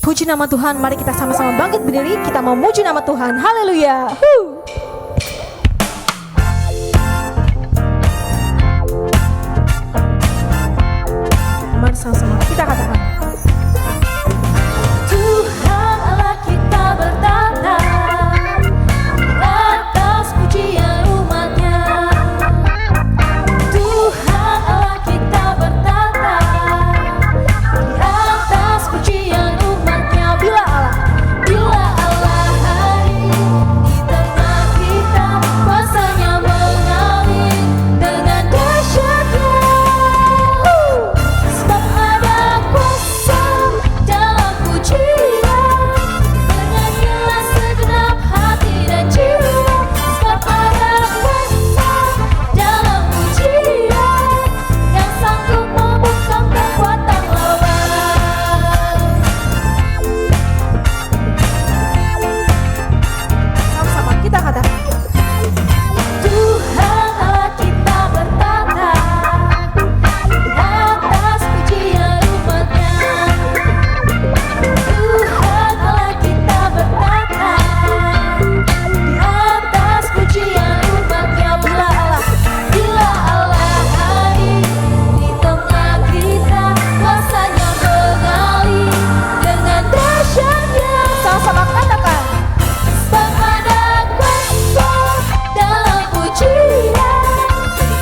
Puji nama Tuhan, mari kita sama-sama bangkit berdiri, kita mau muji nama Tuhan. Haleluya. Mari sama-sama kita katakan, Tuhan Allah kita bertata di atas pujian umatnya. Tuhan Allah kita bertata di atas pujian umatnya. Bila Allah hadir di tengah kita, kuasanya mengalir dengan dahsyatnya. Sebab ada kuasa dalam pujian, bernyanyilah segenap hati dan jiwa. Sebab ada kuasa dalam pujian, yang sanggup membungkam kekuatan lawan. sama-sama kita katakan, Tuhan Allah kita bertata di atas pujian umatnya. Tuhan Allah kita bertata di atas pujian umatnya. Bila Allah hadir di tengah kita, kuasanya mengalir dengan dahsyatnya. sama-sama katakan, Sebab ada kuasa dalam pujian,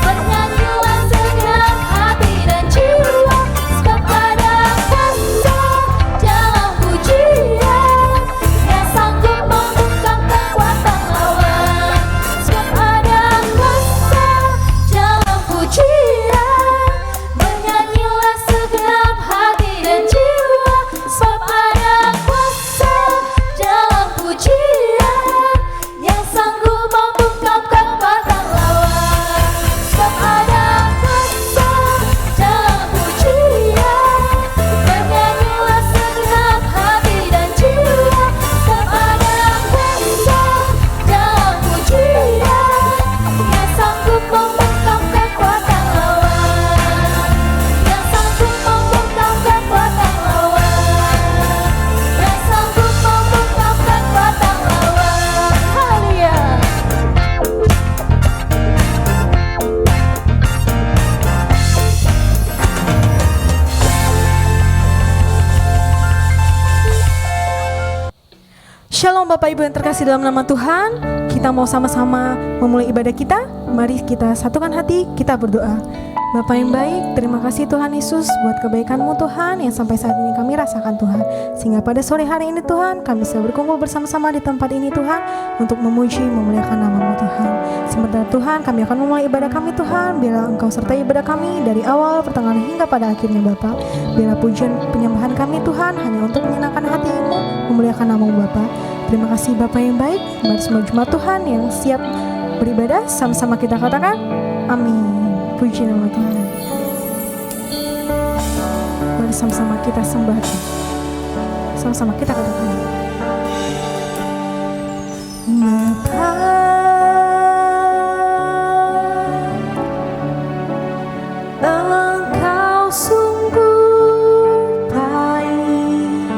bernyanyilah segenap hati dan jiwa. Sebab ada kuasa dalam pujian, yang sanggup membungkam kekuatan lawan. Sebab ada kuasa dalam pujian, bernyanyilah segenap hati dan jiwa. Sebab ada kuasa dalam pujian, yang sanggup membungkam kekuatan lawan. Sebab ada kuasa dalam pujian, bernyanyilah segenap hati dan jiwa. Sebab ada kuasa dalam pujian, yang sanggup membungkam kekuatan lawan. Yang sanggup membungkam kekuatan lawan. Yang sanggup membungkam kekuatan lawan. haleluya. Shalom Bapak Ibu yang terkasih dalam nama Tuhan. Kita mau sama-sama memulai ibadah kita. Mari kita satukan hati, kita berdoa. Bapak yang baik, terima kasih Tuhan Yesus buat kebaikan-Mu Tuhan yang sampai saat ini kami rasakan Tuhan. Sehingga pada sore hari ini Tuhan, kami bisa berkumpul bersama-sama di tempat ini Tuhan untuk memuji, memuliakan nama-Mu Tuhan. Sementara Tuhan, kami akan memulai ibadah kami Tuhan. Biarlah Engkau sertai ibadah kami dari awal, pertengahan hingga pada akhirnya Bapak. Biarlah pujian penyembahan kami Tuhan hanya untuk menyenangkan hati-Mu, memuliakan nama-Mu Bapak. Terima kasih Bapak yang baik, buat semua jemaat Tuhan yang siap beribadah, sama-sama kita katakan, amin. Puji nama Tuhan. Mari sama-sama kita sembah Tuhan. Sama-sama kita katakan, Bapa, Engkau sungguh baik,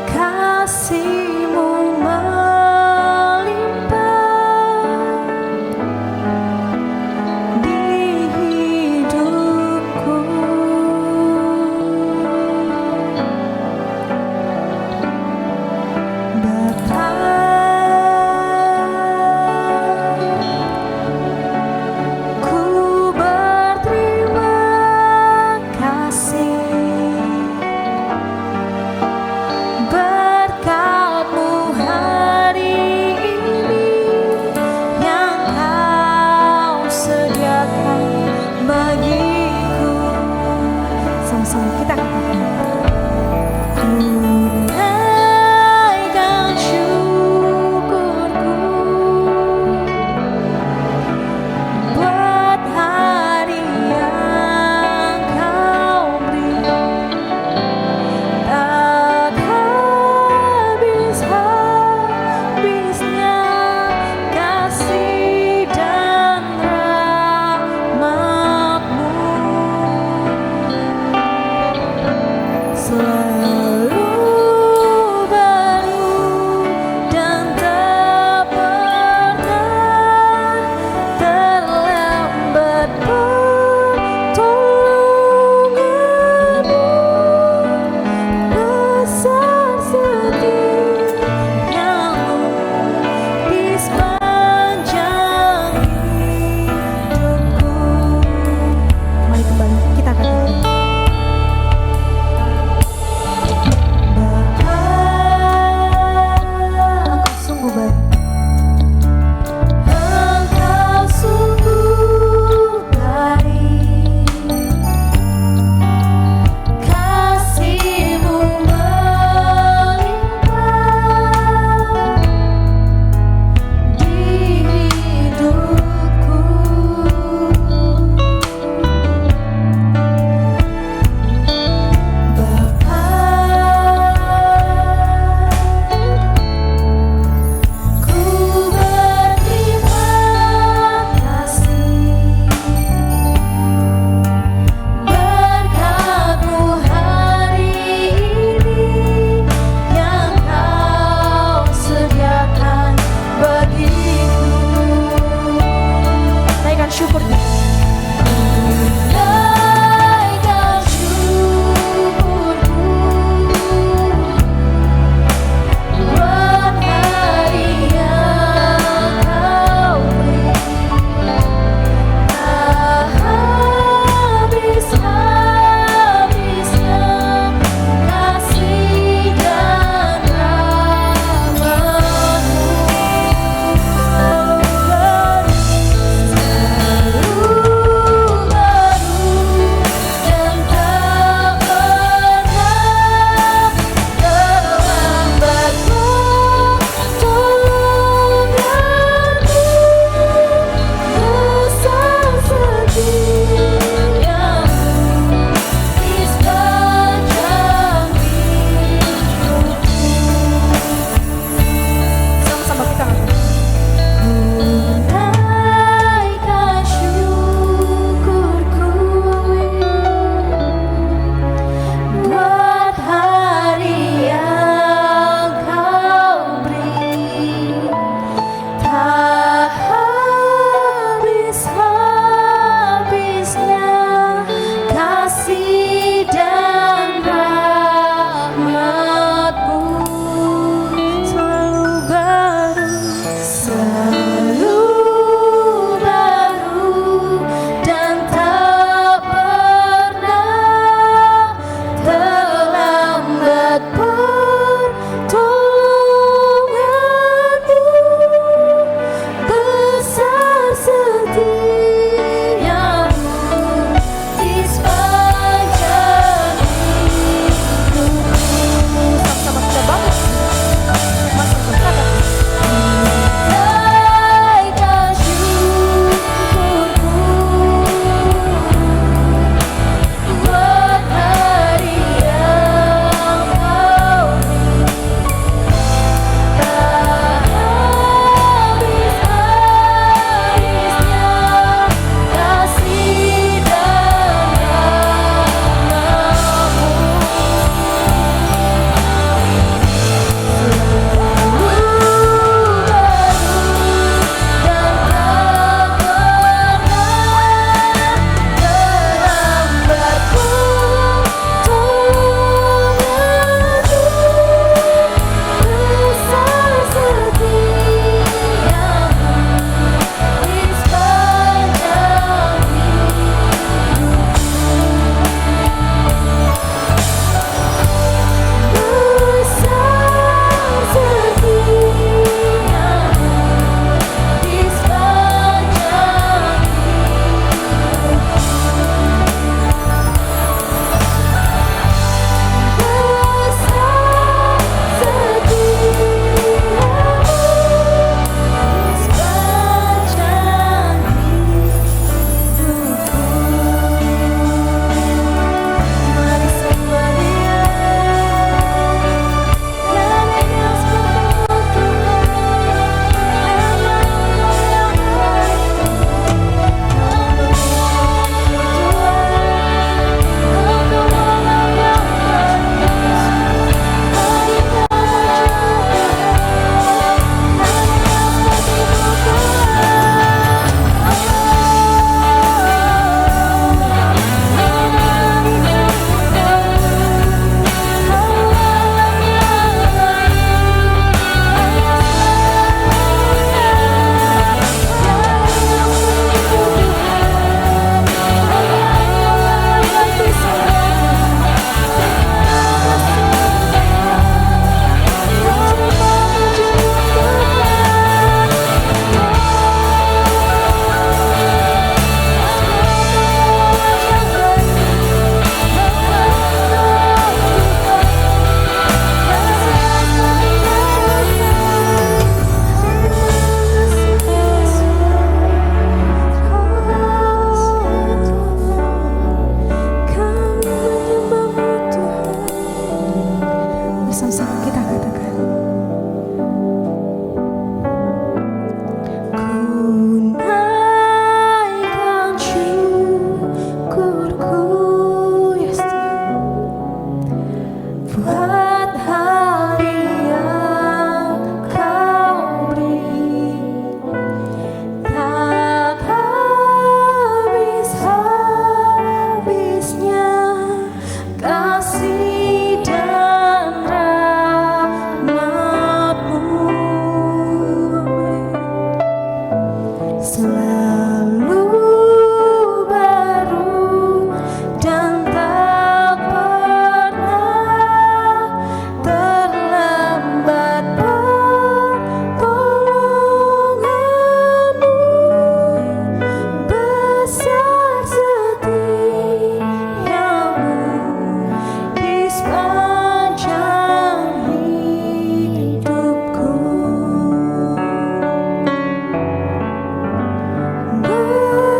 kasih-Mu melimpah di hidupku. Bapa, syukur Tuhan. Naikkan syukurku buat hari yang Kau beri. Tak habis-habisnya kasih dan rahmat-Mu. Selalu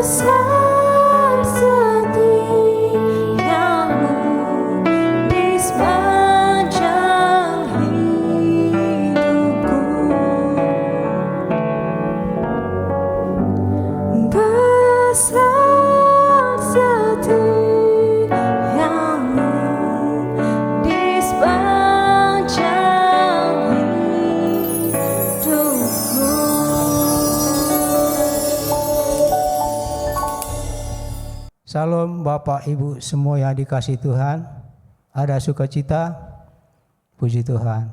besar setiamu di sepanjang hidupku. Besar setiamu di sepanjang hidupku. Salam Bapak Ibu semua yang dikasihi Tuhan. Ada sukacita, puji Tuhan.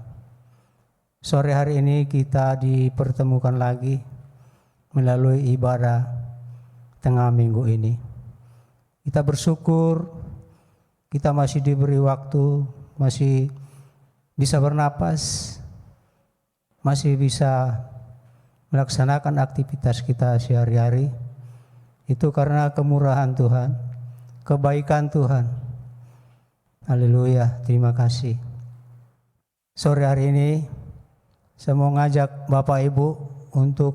Sore hari ini kita dipertemukan lagi melalui ibadah tengah minggu ini. Kita bersyukur kita masih diberi waktu, masih bisa bernapas, masih bisa melaksanakan aktivitas kita sehari-hari. Itu karena kemurahan Tuhan, kebaikan Tuhan. Haleluya, terima kasih. Sore hari ini saya mau ngajak Bapak Ibu untuk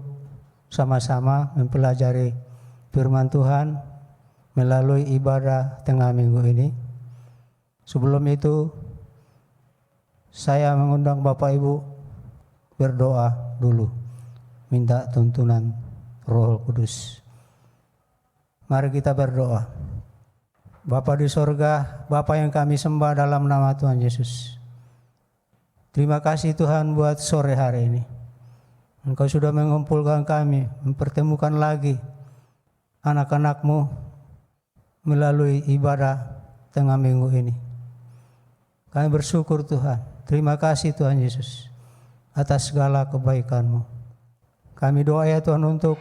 sama-sama mempelajari firman Tuhan melalui ibadah tengah minggu ini. Sebelum itu saya mengundang Bapak Ibu berdoa dulu, minta tuntunan Roh Kudus. Mari kita berdoa. Bapa di sorga, Bapa yang kami sembah dalam nama Tuhan Yesus. Terima kasih Tuhan buat sore hari ini. Engkau sudah mengumpulkan kami, mempertemukan lagi anak-anak-Mu melalui ibadah tengah minggu ini. Kami bersyukur Tuhan. Terima kasih Tuhan Yesus atas segala kebaikan-Mu. Kami doa ya Tuhan untuk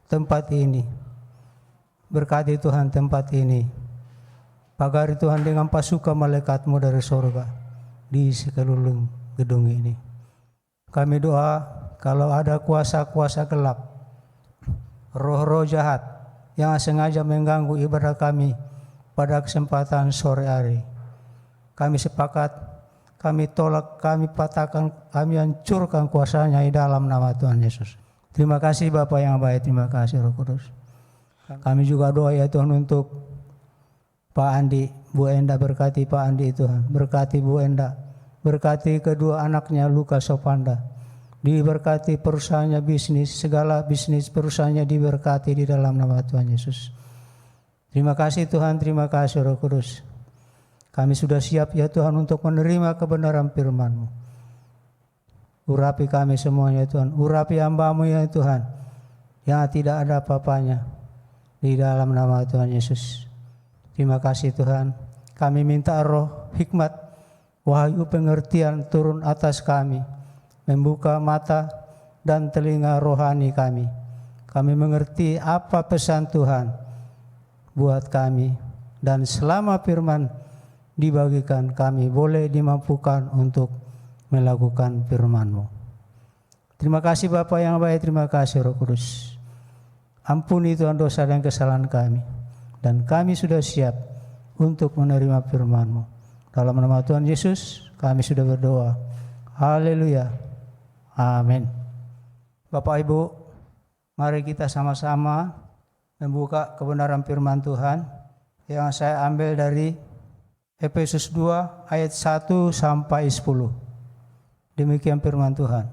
tempat ini. Berkati Tuhan tempat ini. Pagari Tuhan dengan pasukan malaikat-Mu dari surga di sekeliling gedung ini. Kami doa kalau ada kuasa-kuasa gelap, roh-roh jahat yang sengaja mengganggu ibadah kami pada kesempatan sore hari, kami sepakat, kami tolak, kami patahkan, kami hancurkan kuasanya di dalam nama Tuhan Yesus. Terima kasih Bapa yang baik, terima kasih Roh Kudus. Kami juga doa ya Tuhan untuk Pak Andi, Bu Enda, berkati Pak Andi Tuhan, berkati Bu Enda, berkati kedua anaknya Lukas Sopanda, diberkati perusahaannya bisnis, segala bisnis perusahaannya diberkati di dalam nama Tuhan Yesus. Terima kasih Tuhan, terima kasih Roh Kudus. Kami sudah siap ya Tuhan untuk menerima kebenaran firman-Mu. Urapi kami semuanya Tuhan, urapi hamba-Mu ya Tuhan, yang tidak ada apa-apanya. Di dalam nama Tuhan Yesus. Terima kasih Tuhan. Kami minta roh hikmat, wahyu pengertian turun atas kami. Membuka mata dan telinga rohani kami. Kami mengerti apa pesan Tuhan buat kami. Dan selama firman dibagikan, kami boleh dimampukan untuk melakukan firman-Mu. Terima kasih Bapa yang baik, terima kasih Roh Kudus. Ampuni Tuhan dosa dan kesalahan kami. Dan kami sudah siap untuk menerima firman-Mu. Dalam nama Tuhan Yesus kami sudah berdoa. Haleluya. Amin. Bapak Ibu, mari kita sama-sama membuka kebenaran firman Tuhan yang saya ambil dari Efesus 2 ayat 1 sampai 10. Demikian firman Tuhan.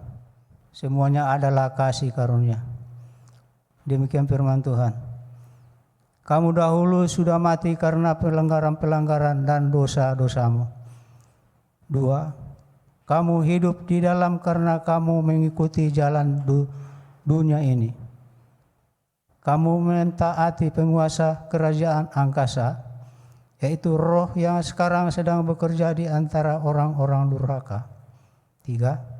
Semuanya adalah kasih karunia. Demikian firman Tuhan. Kamu dahulu sudah mati karena pelanggaran-pelanggaran dan dosa-dosamu. 2. Kamu hidup di dalam karena kamu mengikuti jalan dunia ini. Kamu mentaati penguasa kerajaan angkasa, yaitu roh yang sekarang sedang bekerja di antara orang-orang durhaka. 3.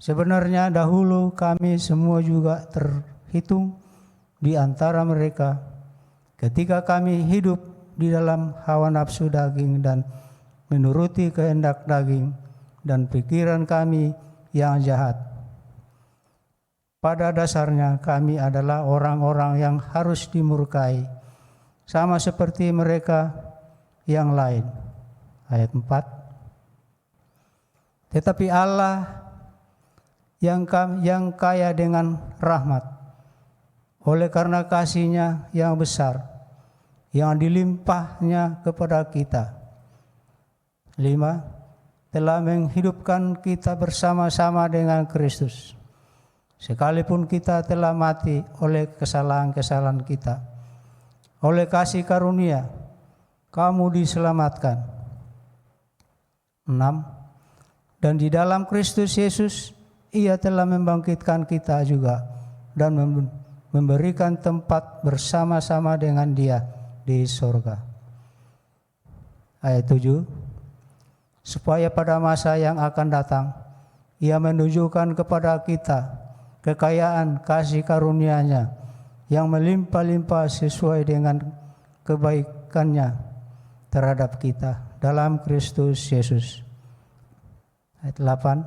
Sebenarnya dahulu kami semua juga terhitung di antara mereka ketika kami hidup di dalam hawa nafsu daging dan menuruti kehendak daging dan pikiran kami yang jahat. Pada dasarnya kami adalah orang-orang yang harus dimurkai, sama seperti mereka yang lain. Ayat 4. Tetapi Allah yang kaya dengan rahmat, oleh karena kasih-Nya yang besar, yang dilimpahnya kepada kita. 5. Telah menghidupkan kita bersama-sama dengan Kristus. Sekalipun kita telah mati oleh kesalahan-kesalahan kita, oleh kasih karunia, kamu diselamatkan. 6. Dan di dalam Kristus Yesus, Ia telah membangkitkan kita juga dan memberikan tempat bersama-sama dengan Dia di sorga. Ayat 7. Supaya pada masa yang akan datang, Ia menunjukkan kepada kita kekayaan kasih karunia-Nya yang melimpah-limpah sesuai dengan kebaikan-Nya terhadap kita dalam Kristus Yesus. Ayat 8.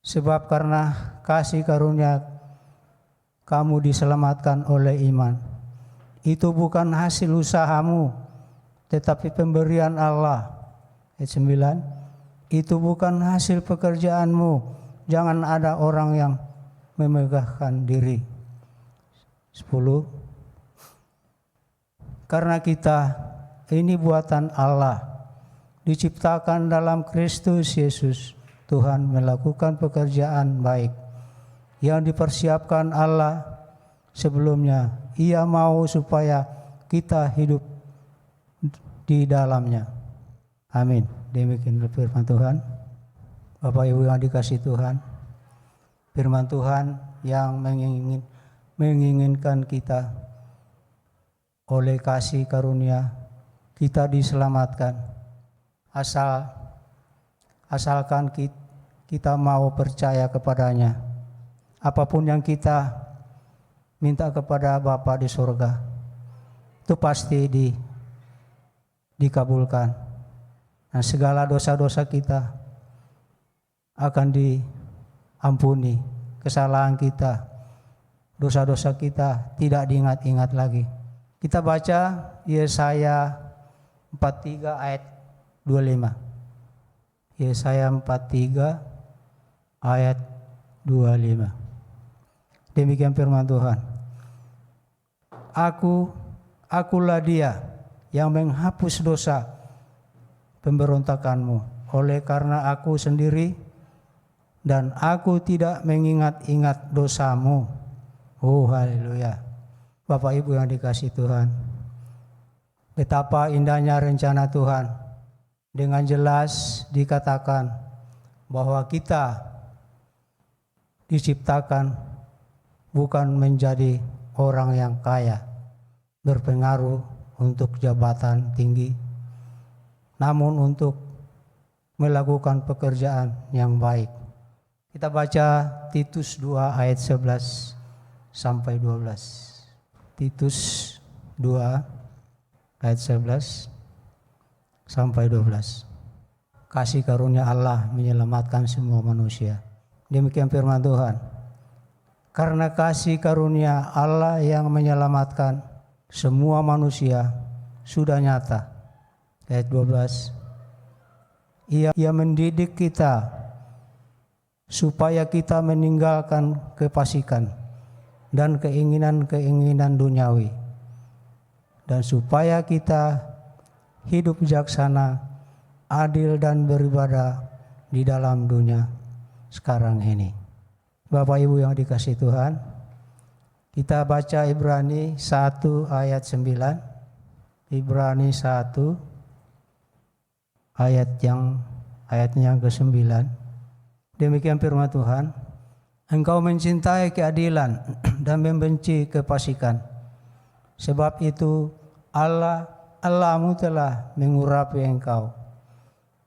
Sebab karena kasih karunia kamu diselamatkan oleh iman. Itu bukan hasil usahamu, tetapi pemberian Allah. Ayat 9. Itu bukan hasil pekerjaanmu. Jangan ada orang yang memegahkan diri. 10. Karena kita ini buatan Allah, diciptakan dalam Kristus Yesus. Tuhan melakukan pekerjaan baik yang dipersiapkan Allah sebelumnya. Ia mau supaya kita hidup di dalamnya. Amin. Demikian firman Tuhan. Bapak Ibu yang dikasihi Tuhan, firman Tuhan yang menginginkan kita oleh kasih karunia kita diselamatkan. Asalkan kita mau percaya kepadanya. Apapun yang kita minta kepada Bapa di surga, itu pasti dikabulkan. Nah, segala dosa-dosa kita akan diampuni. Kesalahan kita, dosa-dosa kita tidak diingat-ingat lagi. Kita baca Yesaya 43 ayat 25. Yesaya 43 ayat 25. Demikian firman Tuhan. Akulah Dia yang menghapus dosa pemberontakanmu, oleh karena Aku sendiri dan Aku tidak mengingat-ingat dosamu. Oh, haleluya. Bapak Ibu yang dikasihi Tuhan, betapa indahnya rencana Tuhan. Dengan jelas dikatakan bahwa kita diciptakan bukan menjadi orang yang kaya, berpengaruh untuk jabatan tinggi, namun untuk melakukan pekerjaan yang baik. Kita baca Titus 2 ayat 11 sampai 12. Titus 2 ayat 11 sampai 12. Kasih karunia Allah menyelamatkan semua manusia. Demikian firman Tuhan. Karena kasih karunia Allah yang menyelamatkan semua manusia sudah nyata. Ayat 12. Ia mendidik kita supaya kita meninggalkan kefasikan dan keinginan-keinginan duniawi, dan supaya kita hidup bijaksana, adil dan beribadah di dalam dunia sekarang ini. Bapak Ibu yang dikasihi Tuhan, kita baca Ibrani 1 ayat 9. Ibrani 1 ayatnya ke-9. Demikian firman Tuhan. Engkau mencintai keadilan dan membenci kefasikan. Sebab itu Allahmu telah mengurapi engkau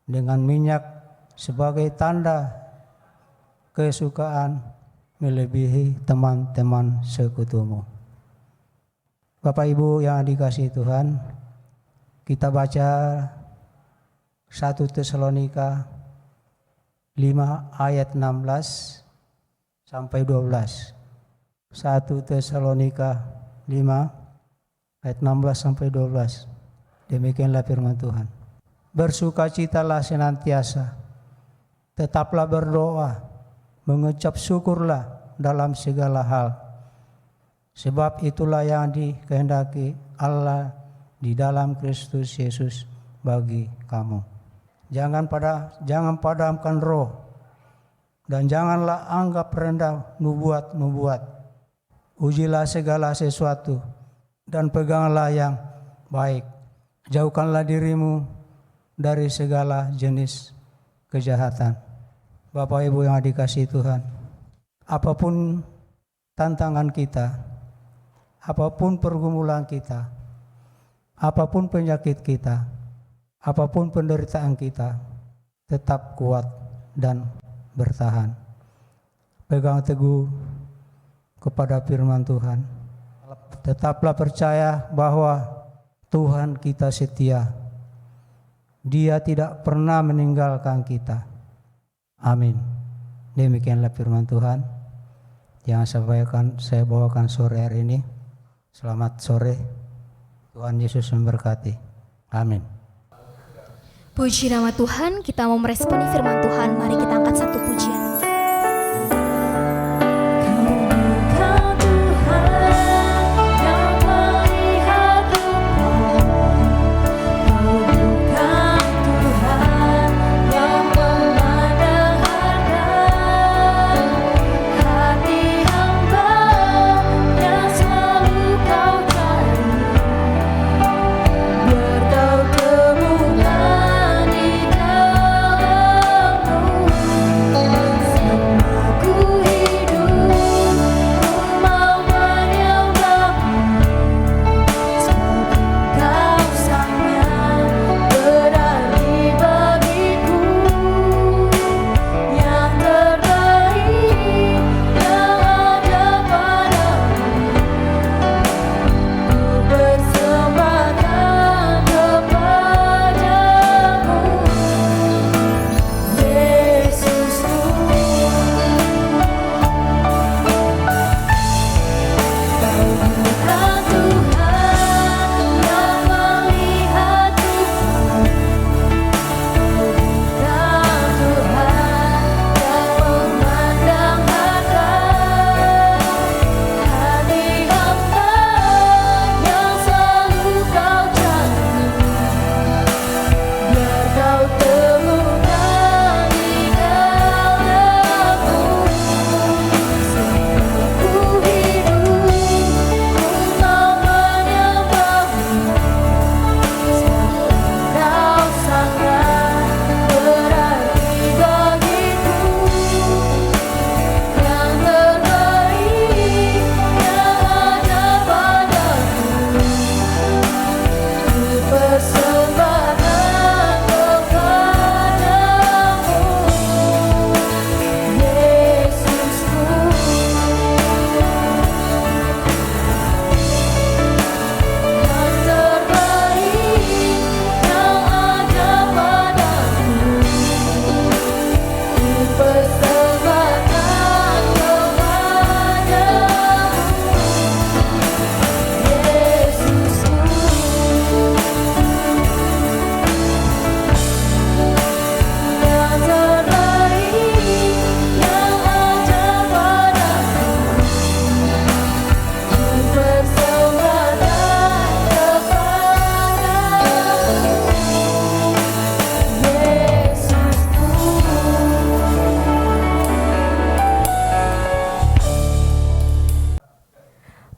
dengan minyak sebagai tanda kesukaan melebihi teman-teman sekutumu. Bapak Ibu yang dikasihi Tuhan, kita baca 1 Tesalonika 5 ayat 16 sampai 12. 1 Tesalonika 5 ayat 16 sampai 12. Demikianlah firman Tuhan. Bersukacitalah senantiasa, tetaplah berdoa, mengucap syukurlah dalam segala hal. Sebab itulah yang dikehendaki Allah di dalam Kristus Yesus bagi kamu. Jangan padamkan roh, dan janganlah anggap rendah nubuat-nubuat. Ujilah segala sesuatu dan peganglah yang baik. Jauhkanlah dirimu dari segala jenis kejahatan. Bapak Ibu yang dikasihi Tuhan, apapun tantangan kita, apapun pergumulan kita, apapun penyakit kita, apapun penderitaan kita, tetap kuat dan bertahan. Pegang teguh kepada firman Tuhan. Tetaplah percaya bahwa Tuhan kita setia. Dia tidak pernah meninggalkan kita. Amin. Demikianlah firman Tuhan yang saya bawakan sore hari ini. Selamat sore. Tuhan Yesus memberkati. Amin. Puji nama Tuhan, kita mau meresponi firman Tuhan. Mari kita angkat satu pujian.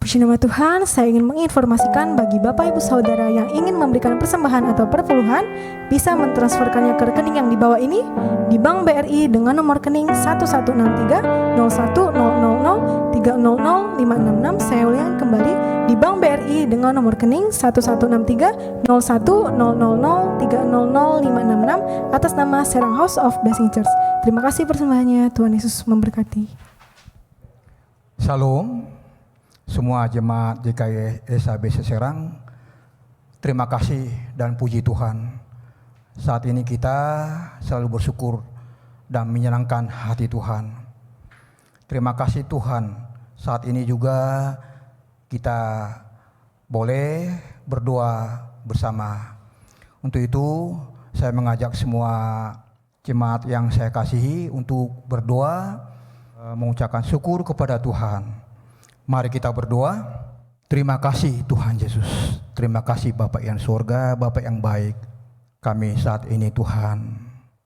Puji nama Tuhan, saya ingin menginformasikan bagi Bapak Ibu Saudara yang ingin memberikan persembahan atau perpuluhan, bisa mentransferkannya ke rekening yang di bawah ini di Bank BRI dengan nomor rekening 1163 01000 300 566. Saya ulangi kembali, di Bank BRI dengan nomor rekening 1163 01000 300 566 atas nama Serang House of Blessing Church. Terima kasih persembahannya, Tuhan Yesus memberkati. Shalom. Semua jemaat GKI SABC Serang, terima kasih dan puji Tuhan. Saat ini kita selalu bersyukur dan menyenangkan hati Tuhan. Terima kasih Tuhan, saat ini juga kita boleh berdoa bersama. Untuk itu saya mengajak semua jemaat yang saya kasihi untuk berdoa mengucapkan syukur kepada Tuhan. Mari kita berdoa. Terima kasih Tuhan Yesus. Terima kasih Bapak yang surga, Bapak yang baik. Kami saat ini Tuhan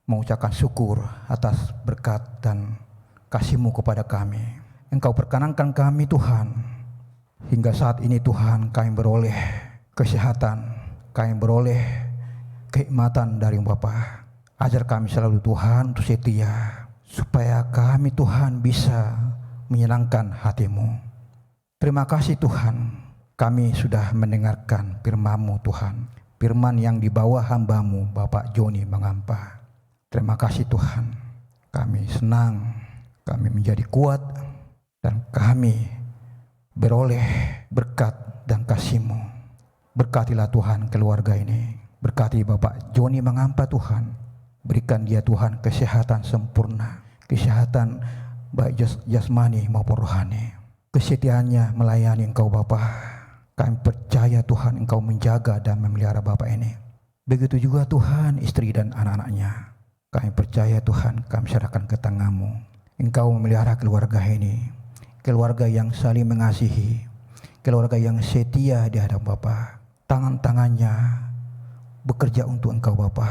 mengucapkan syukur atas berkat dan kasih-Mu kepada kami. Engkau perkenankan kami Tuhan. Hingga saat ini Tuhan kami beroleh kesehatan, kami beroleh kenikmatan dari Bapa. Ajar kami selalu Tuhan untuk setia, supaya kami Tuhan bisa menyenangkan hati-Mu. Terima kasih Tuhan, kami sudah mendengarkan firman-Mu Tuhan. Firman yang dibawa hamba-Mu Bapak Joni Mangampa. Terima kasih Tuhan, kami senang, kami menjadi kuat, dan kami beroleh berkat dan kasih-Mu. Berkatilah Tuhan keluarga ini. Berkati Bapak Joni Mangampa Tuhan. Berikan dia Tuhan kesehatan sempurna. Kesehatan baik jasmani maupun rohani. Kesetiaannya melayani Engkau Bapa. Kami percaya Tuhan Engkau menjaga dan memelihara Bapak ini. Begitu juga Tuhan istri dan anak-anaknya. Kami percaya Tuhan, kami serahkan ke tangan-Mu. Engkau memelihara keluarga ini. Keluarga yang saling mengasihi. Keluarga yang setia di hadapan Bapa. Tangan-tangannya bekerja untuk Engkau Bapa.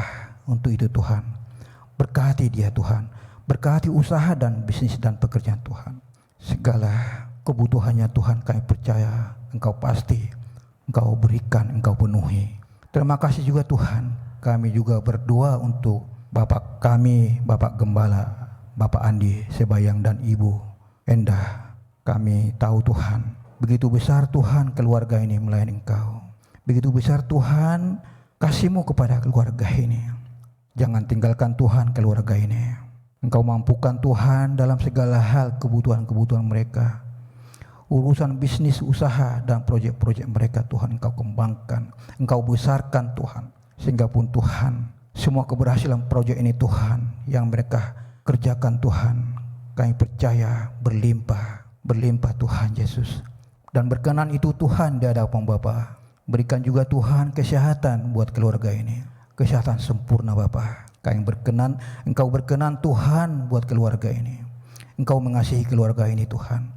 Untuk itu Tuhan, berkati dia Tuhan. Berkati usaha dan bisnis dan pekerjaan Tuhan. Segala kebutuhannya Tuhan kami percaya Engkau pasti Engkau berikan, Engkau penuhi. Terima kasih juga Tuhan. Kami juga berdoa untuk Bapak kami, Bapak Gembala, Bapak Andi Sebayang dan Ibu Endah. Kami tahu Tuhan, begitu besar Tuhan keluarga ini melayani Engkau. Begitu besar Tuhan kasih-Mu kepada keluarga ini. Jangan tinggalkan Tuhan keluarga ini. Engkau mampukan Tuhan dalam segala hal kebutuhan-kebutuhan mereka. Urusan bisnis, usaha, dan proyek-proyek mereka Tuhan Engkau kembangkan. Engkau besarkan Tuhan. Sehingga pun Tuhan, semua keberhasilan proyek ini Tuhan yang mereka kerjakan Tuhan, kami percaya berlimpah. Berlimpah Tuhan Yesus. Dan berkenan itu Tuhan di hadapan Bapa. Berikan juga Tuhan kesehatan buat keluarga ini. Kesehatan sempurna Bapa. Kami berkenan, Engkau berkenan Tuhan buat keluarga ini. Engkau mengasihi keluarga ini Tuhan.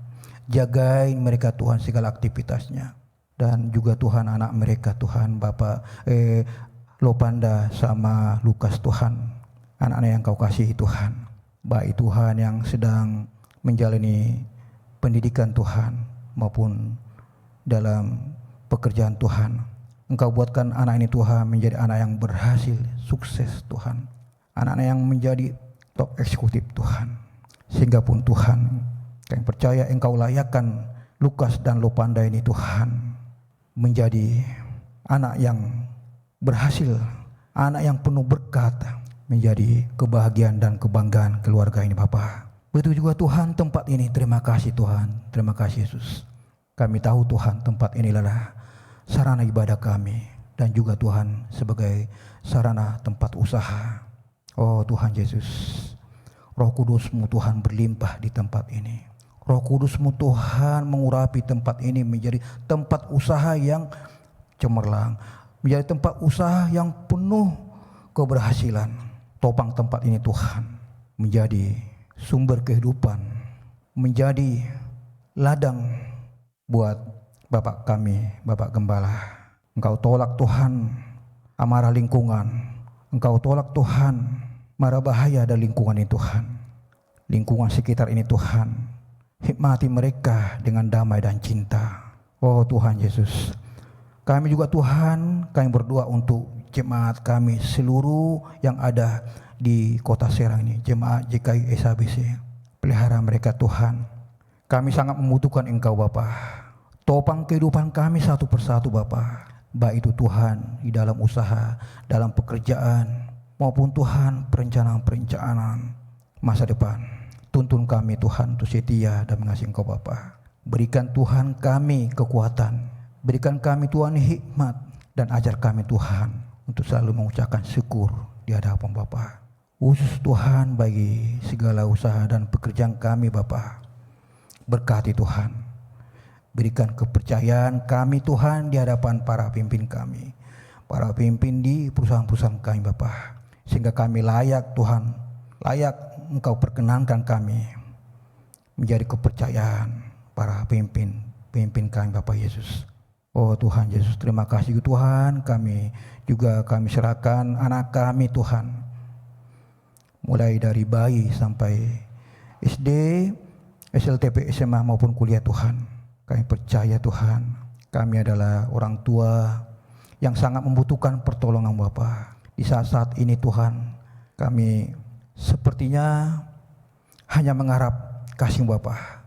Jagain mereka Tuhan segala aktivitasnya. Dan juga Tuhan anak mereka Tuhan Bapak Lopanda sama Lukas Tuhan. Anak-anak yang Kau kasihi Tuhan. Baik Tuhan yang sedang menjalani pendidikan Tuhan maupun dalam pekerjaan Tuhan. Engkau buatkan anak ini Tuhan menjadi anak yang berhasil, sukses Tuhan. Anak-anak yang menjadi top eksekutif Tuhan. Sehingga pun Tuhan, kami percaya Engkau layakkan Lukas dan Lopanda ini Tuhan menjadi anak yang berhasil, anak yang penuh berkat, menjadi kebahagiaan dan kebanggaan keluarga ini Bapa. Begitu juga Tuhan tempat ini, terima kasih Tuhan, terima kasih Yesus. Kami tahu Tuhan tempat ini adalah sarana ibadah kami dan juga Tuhan sebagai sarana tempat usaha. Oh Tuhan Yesus, Roh Kudus-Mu Tuhan berlimpah di tempat ini. Roh Kudus-Mu Tuhan mengurapi tempat ini menjadi tempat usaha yang cemerlang, menjadi tempat usaha yang penuh keberhasilan. Topang tempat ini Tuhan menjadi sumber kehidupan, menjadi ladang buat Bapak kami, Bapak Gembala. Engkau tolak Tuhan amarah lingkungan. Engkau tolak Tuhan mara bahaya dari lingkungan ini Tuhan. Lingkungan sekitar ini Tuhan, hikmati mereka dengan damai dan cinta. Oh Tuhan Yesus, kami juga Tuhan, kami berdoa untuk jemaat kami seluruh yang ada di kota Serang ini, jemaat JKI SABC. Pelihara mereka Tuhan. Kami sangat membutuhkan Engkau Bapa. Topang kehidupan kami satu persatu Bapa. Baik itu Tuhan di dalam usaha, dalam pekerjaan, maupun Tuhan perencanaan masa depan. Tuntun kami Tuhan untuk setia dan mengasihi Engkau Bapa. Berikan Tuhan kami kekuatan. Berikan kami Tuhan hikmat. Dan ajar kami Tuhan untuk selalu mengucapkan syukur di hadapan Bapa. Khusus Tuhan bagi segala usaha dan pekerjaan kami Bapa. Berkati Tuhan. Berikan kepercayaan kami Tuhan di hadapan para pimpin kami. Para pimpin di perusahaan-perusahaan kami Bapa. Sehingga kami layak Tuhan. Layak Engkau perkenankan kami menjadi kepercayaan para pemimpin kami Bapak Yesus. Oh Tuhan Yesus, terima kasih Tuhan, kami serahkan anak kami Tuhan, mulai dari bayi sampai SD, SLTP, SMA maupun kuliah Tuhan. Kami percaya Tuhan, kami adalah orang tua yang sangat membutuhkan pertolongan Bapa. Di saat-saat ini Tuhan, kami sepertinya hanya mengharap kasih Bapa.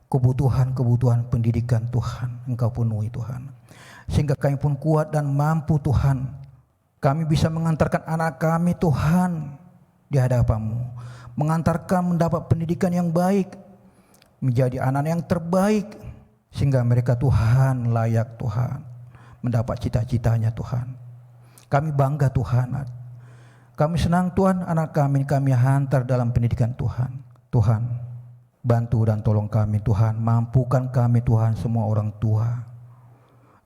Kebutuhan pendidikan Tuhan Engkau penuhi Tuhan, sehingga kami pun kuat dan mampu Tuhan. Kami bisa mengantarkan anak kami Tuhan di hadapan-Mu, mengantarkan mendapat pendidikan yang baik, menjadi anak yang terbaik, sehingga mereka Tuhan layak Tuhan mendapat cita-citanya Tuhan. Kami bangga Tuhan, kami senang Tuhan, anak kami hantar dalam pendidikan Tuhan. Tuhan, bantu dan tolong kami Tuhan, mampukan kami Tuhan, semua orang tua,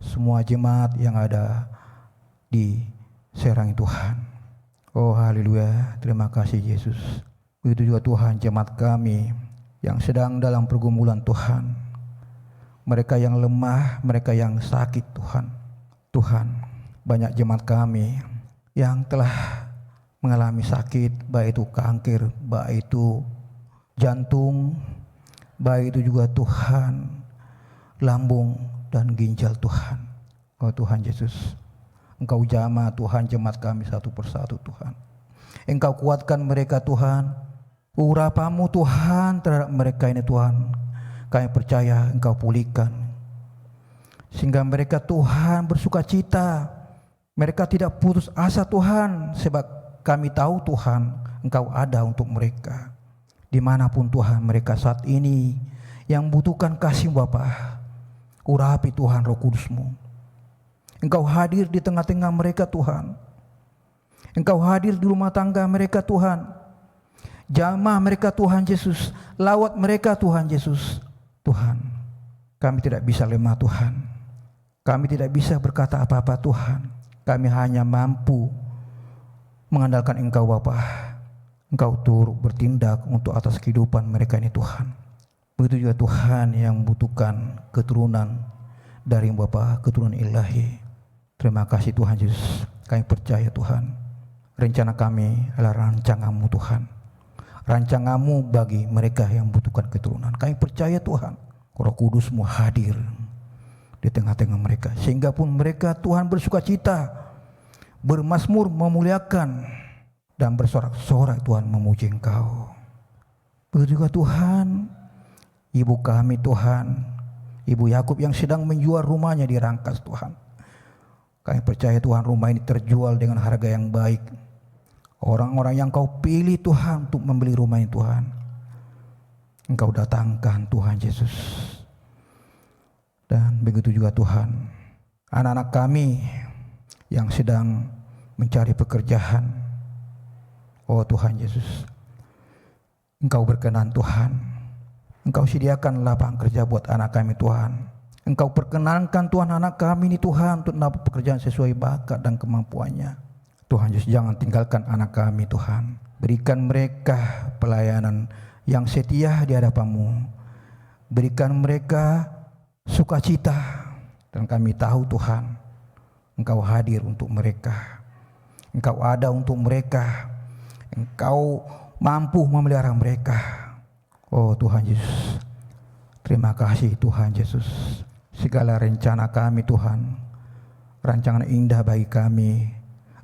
semua jemaat yang ada di Serang Tuhan. Oh haleluya, terima kasih Yesus. Begitu juga Tuhan jemaat kami yang sedang dalam pergumulan Tuhan, mereka yang lemah, mereka yang sakit Tuhan. Tuhan, banyak jemaat kami yang telah mengalami sakit, baik itu kanker, baik itu jantung, baik itu juga Tuhan lambung dan ginjal Tuhan. Oh Tuhan Yesus, Engkau jamah Tuhan jemaat kami satu persatu Tuhan. Engkau kuatkan mereka Tuhan, urapan-Mu Tuhan terhadap mereka ini Tuhan, kami percaya Engkau pulihkan, sehingga mereka Tuhan bersuka cita, mereka tidak putus asa Tuhan, sebab kami tahu Tuhan Engkau ada untuk mereka. Dimanapun Tuhan mereka saat ini yang membutuhkan kasih Bapa, urapi Tuhan Roh Kudus-Mu. Engkau hadir di tengah-tengah mereka Tuhan. Engkau hadir di rumah tangga mereka Tuhan. Jamah mereka Tuhan Yesus, lawat mereka Tuhan Yesus. Tuhan, kami tidak bisa lemah Tuhan. Kami tidak bisa berkata apa-apa Tuhan. Kami hanya mampu mengandalkan Engkau Bapa. Engkau turut bertindak untuk atas kehidupan mereka ini Tuhan. Begitu juga Tuhan yang membutuhkan keturunan dari Bapa, keturunan ilahi. Terima kasih Tuhan Yesus. Kami percaya Tuhan, rencana kami adalah rancangan-Mu Tuhan. Rancangan-Mu bagi mereka yang membutuhkan keturunan. Kami percaya Tuhan, Roh Kudus-Mu hadir di tengah-tengah mereka, sehingga pun mereka Tuhan bersuka cita, bermazmur memuliakan, dan bersorak-sorak Tuhan memuji Engkau. Begitu juga Tuhan, ibu kami Tuhan, ibu Yakub yang sedang menjual rumahnya di Rangkas Tuhan. Kami percaya Tuhan, rumah ini terjual dengan harga yang baik. Orang-orang yang Kau pilih Tuhan untuk membeli rumah ini Tuhan, Engkau datangkan Tuhan Yesus. Dan begitu juga Tuhan, anak-anak kami yang sedang mencari pekerjaan. Oh Tuhan Yesus, Engkau berkenan Tuhan, Engkau sediakan lapangan kerja buat anak kami Tuhan. Engkau perkenankan Tuhan anak kami ini Tuhan untuk dapat pekerjaan sesuai bakat dan kemampuannya. Tuhan Yesus, jangan tinggalkan anak kami Tuhan. Berikan mereka pelayanan yang setia di hadapan-Mu. Berikan mereka sukacita. Dan kami tahu Tuhan, Engkau hadir untuk mereka. Engkau ada untuk mereka. Engkau mampu memelihara mereka. Oh Tuhan Yesus, terima kasih Tuhan Yesus. Segala rencana kami Tuhan, rancangan indah bagi kami,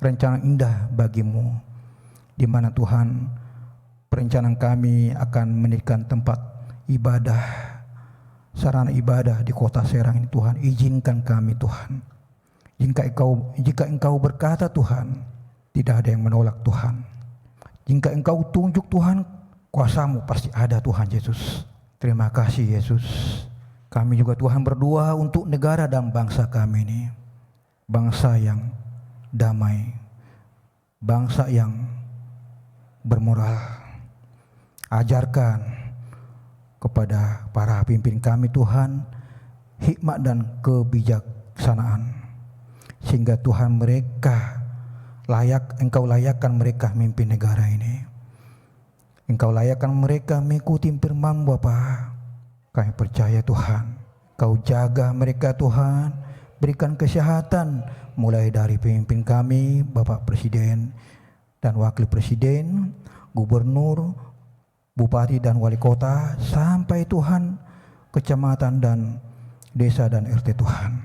rencana indah bagi-Mu, di mana Tuhan perencanaan kami akan mendirikan tempat ibadah, sarana ibadah di kota Serang ini Tuhan. Izinkan kami Tuhan. Jika Engkau berkata Tuhan, tidak ada yang menolak Tuhan. Jika Engkau tunjuk Tuhan, kuasa-Mu pasti ada Tuhan Yesus. Terima kasih Yesus. Kami juga Tuhan berdoa untuk negara dan bangsa kami ini. Bangsa yang damai, bangsa yang bermoral. Ajarkan kepada para pimpin kami Tuhan hikmat dan kebijaksanaan, sehingga Tuhan mereka layak, Engkau layakkan mereka memimpin negara ini. Engkau layakkan mereka mengikuti firman Bapa. Kami percaya Tuhan, Kau jaga mereka Tuhan, berikan kesehatan mulai dari pemimpin kami, Bapak Presiden dan Wakil Presiden, Gubernur, Bupati dan Wali Kota, sampai Tuhan kecamatan dan desa dan RT Tuhan.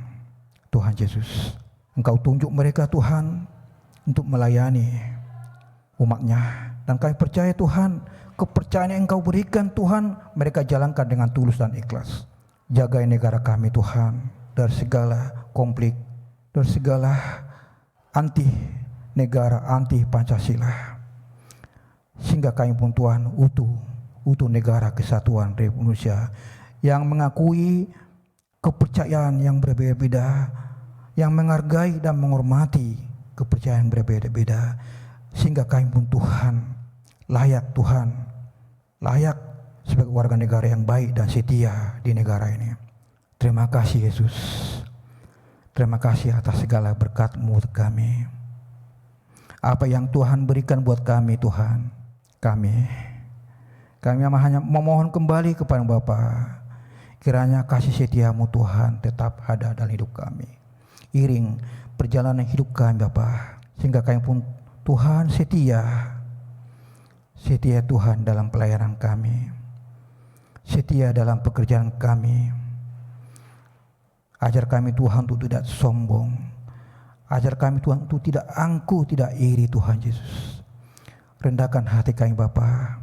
Tuhan Yesus, Engkau tunjuk mereka Tuhan untuk melayani umat-Nya. Dan kami percaya Tuhan, kepercayaan yang Engkau berikan Tuhan, mereka jalankan dengan tulus dan ikhlas. Jagai negara kami Tuhan dari segala konflik, dari segala anti negara, anti Pancasila. Sehingga kami pun Tuhan utuh negara kesatuan Republik Indonesia yang mengakui kepercayaan yang berbeda-beda, yang menghargai dan menghormati kepercayaan berbeda-beda, sehingga kami pun Tuhan layak sebagai warga negara yang baik dan setia di negara ini. Terima kasih Yesus, terima kasih atas segala berkat-Mu untuk kami. Apa yang Tuhan berikan buat kami Tuhan, kami hanya memohon kembali kepada Bapa. Kiranya kasih setia-Mu Tuhan tetap ada dalam hidup kami. Iring perjalanan hidup kami Bapa, sehingga kami pun Tuhan setia Tuhan dalam pelayanan kami, setia dalam pekerjaan kami. Ajar kami Tuhan untuk tidak sombong, ajar kami Tuhan untuk tidak angkuh, tidak iri Tuhan Yesus. Rendahkan hati kami Bapa,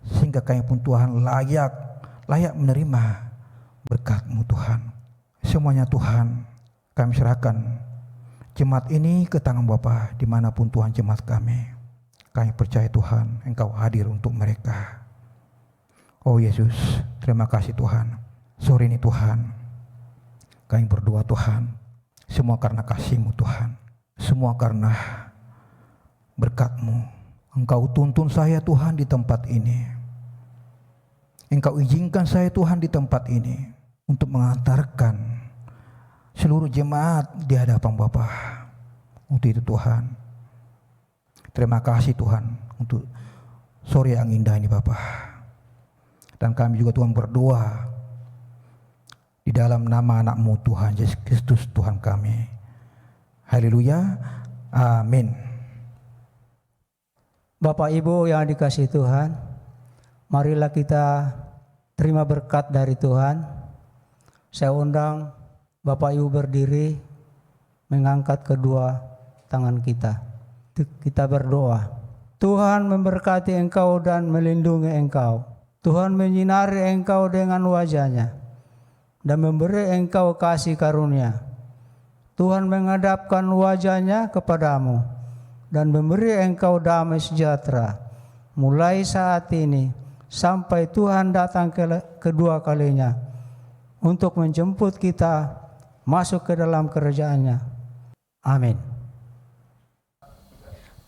sehingga kami pun Tuhan layak menerima berkat-Mu Tuhan. Semuanya Tuhan kami serahkan jemaat ini ke tangan Bapa, dimanapun Tuhan jemaat kami. Kami percaya Tuhan Engkau hadir untuk mereka. Oh Yesus, terima kasih Tuhan. Sore ini Tuhan, kami berdoa Tuhan, semua karena kasih-Mu Tuhan, semua karena berkat-Mu. Engkau tuntun saya Tuhan di tempat ini. Engkau izinkan saya Tuhan di tempat ini untuk mengantarkan seluruh jemaat di hadapan Bapa. Untuk itu Tuhan, terima kasih Tuhan untuk sore yang indah ini Bapa. Dan kami juga Tuhan berdoa di dalam nama anak-Mu Tuhan Yesus Kristus Tuhan kami. Haleluya, amin. Bapak Ibu yang dikasihi Tuhan, marilah kita terima berkat dari Tuhan. Saya undang Bapak Ibu berdiri, mengangkat kedua tangan kita. Kita berdoa. Tuhan memberkati engkau dan melindungi engkau. Tuhan menyinari engkau dengan wajah-Nya dan memberi engkau kasih karunia. Tuhan menghadapkan wajah-Nya kepadamu dan memberi engkau damai sejahtera mulai saat ini sampai Tuhan datang kedua kalinya untuk menjemput kita masuk ke dalam kerajaan-Nya. Amin.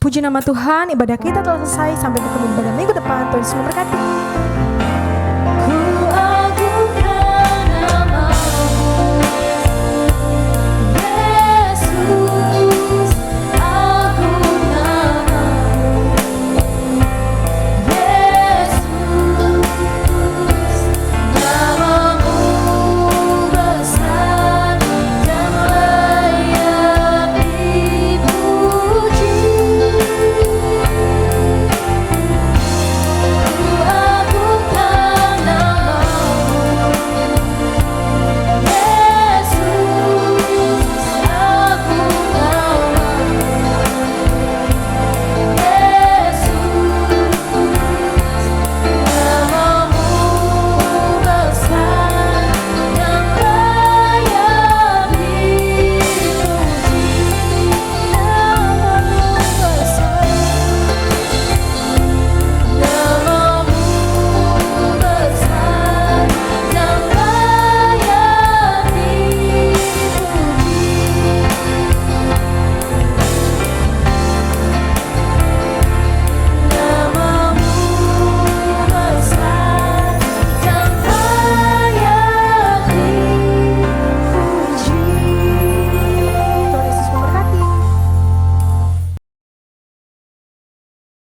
Puji nama Tuhan, ibadah kita telah selesai. Sampai bertemu pada minggu depan. Tuhan Yesus memberkati.